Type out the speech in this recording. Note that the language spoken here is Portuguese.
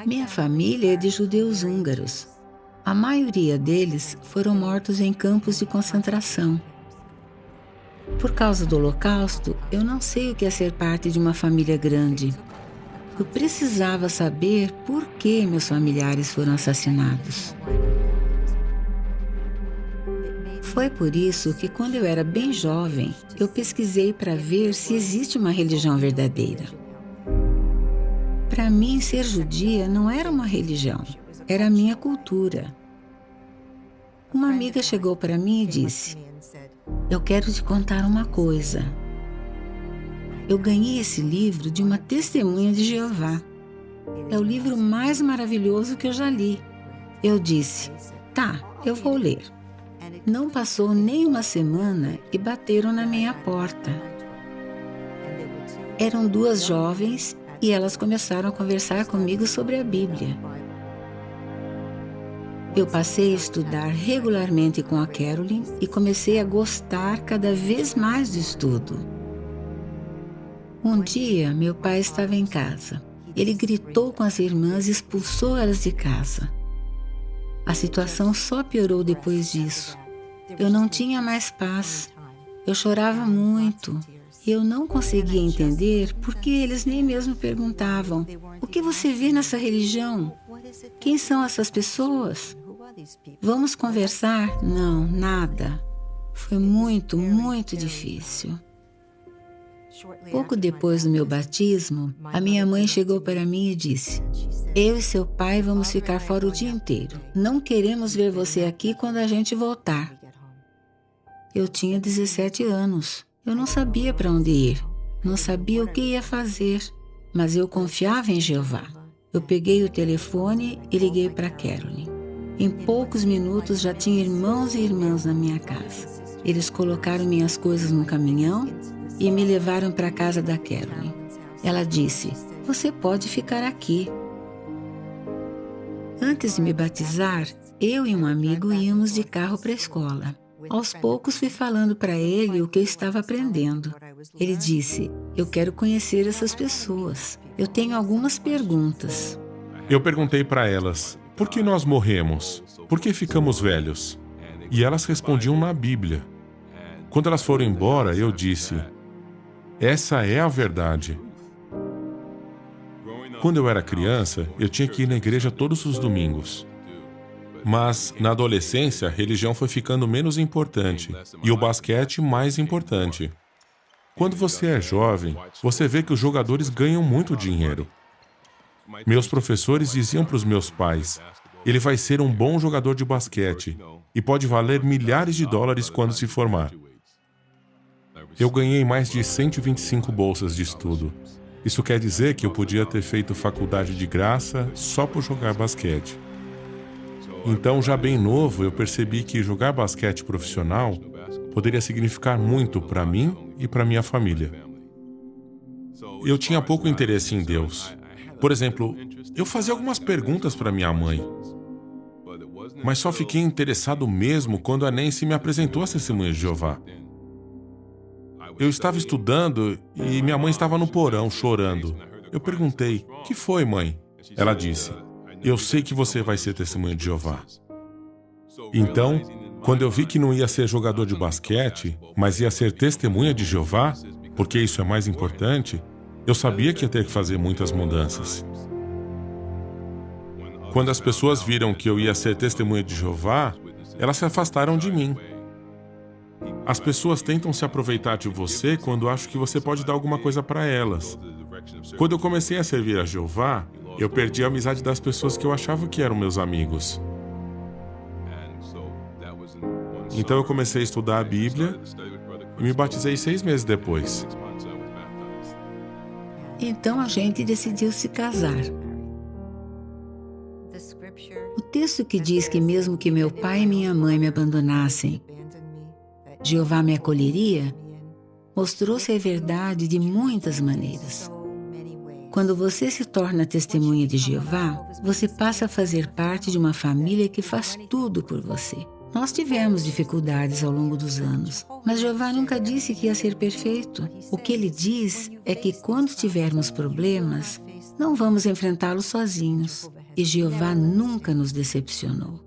Minha família é de judeus húngaros. A maioria deles foram mortos em campos de concentração. Por causa do Holocausto, eu não sei o que é ser parte de uma família grande. Eu precisava saber por que meus familiares foram assassinados. Foi por isso que, quando eu era bem jovem, eu pesquisei para ver se existe uma religião verdadeira. Para mim, ser judia não era uma religião, era a minha cultura. Uma amiga chegou para mim e disse: "Eu quero te contar uma coisa. Eu ganhei esse livro de uma testemunha de Jeová. É o livro mais maravilhoso que eu já li." Eu disse: "Tá, eu vou ler." Não passou nem uma semana e bateram na minha porta. Eram duas jovens e elas começaram a conversar comigo sobre a Bíblia. Eu passei a estudar regularmente com a Carolyn e comecei a gostar cada vez mais do estudo. Um dia, meu pai estava em casa. Ele gritou com as irmãs e expulsou elas de casa. A situação só piorou depois disso. Eu não tinha mais paz. Eu chorava muito. E eu não conseguia entender por que eles nem mesmo perguntavam: "O que você vê nessa religião? Quem são essas pessoas? Vamos conversar?" Não, nada. Foi muito, muito difícil. Pouco depois do meu batismo, a minha mãe chegou para mim e disse: "Eu e seu pai vamos ficar fora o dia inteiro. Não queremos ver você aqui quando a gente voltar." Eu tinha 17 anos. Eu não sabia para onde ir. Não sabia o que ia fazer. Mas eu confiava em Jeová. Eu peguei o telefone e liguei para Carolyn. Em poucos minutos já tinha irmãos e irmãs na minha casa. Eles colocaram minhas coisas num caminhão e me levaram para a casa da Carolyn. Ela disse: "Você pode ficar aqui." Antes de me batizar, eu e um amigo íamos de carro para a escola. Aos poucos fui falando para ele o que eu estava aprendendo. Ele disse: "Eu quero conhecer essas pessoas. Eu tenho algumas perguntas." Eu perguntei para elas: por que nós morremos? Por que ficamos velhos? E elas respondiam na Bíblia. Quando elas foram embora, eu disse: essa é a verdade. Quando eu era criança, eu tinha que ir na igreja todos os domingos. Mas, na adolescência, a religião foi ficando menos importante e o basquete mais importante. Quando você é jovem, você vê que os jogadores ganham muito dinheiro. Meus professores diziam para os meus pais: ele vai ser um bom jogador de basquete e pode valer milhares de dólares quando se formar. Eu ganhei mais de 125 bolsas de estudo. Isso quer dizer que eu podia ter feito faculdade de graça só por jogar basquete. Então, já bem novo, eu percebi que jogar basquete profissional poderia significar muito para mim e para minha família. Eu tinha pouco interesse em Deus. Por exemplo, eu fazia algumas perguntas para minha mãe, mas só fiquei interessado mesmo quando a Nancy me apresentou as Testemunhas de Jeová. Eu estava estudando e minha mãe estava no porão chorando. Eu perguntei: "O que foi, mãe?" Ela disse: "Eu sei que você vai ser testemunha de Jeová." Então, quando eu vi que não ia ser jogador de basquete, mas ia ser testemunha de Jeová, porque isso é mais importante, eu sabia que ia ter que fazer muitas mudanças. Quando as pessoas viram que eu ia ser testemunha de Jeová, elas se afastaram de mim. As pessoas tentam se aproveitar de você quando acham que você pode dar alguma coisa para elas. Quando eu comecei a servir a Jeová, eu perdi a amizade das pessoas que eu achava que eram meus amigos. Então eu comecei a estudar a Bíblia e me batizei 6 meses depois. Então a gente decidiu se casar. O texto que diz que mesmo que meu pai e minha mãe me abandonassem, Jeová me acolheria, mostrou ser verdade de muitas maneiras. Quando você se torna testemunha de Jeová, você passa a fazer parte de uma família que faz tudo por você. Nós tivemos dificuldades ao longo dos anos, mas Jeová nunca disse que ia ser perfeito. O que ele diz é que quando tivermos problemas, Não vamos enfrentá-lo sozinhos. E Jeová nunca nos decepcionou.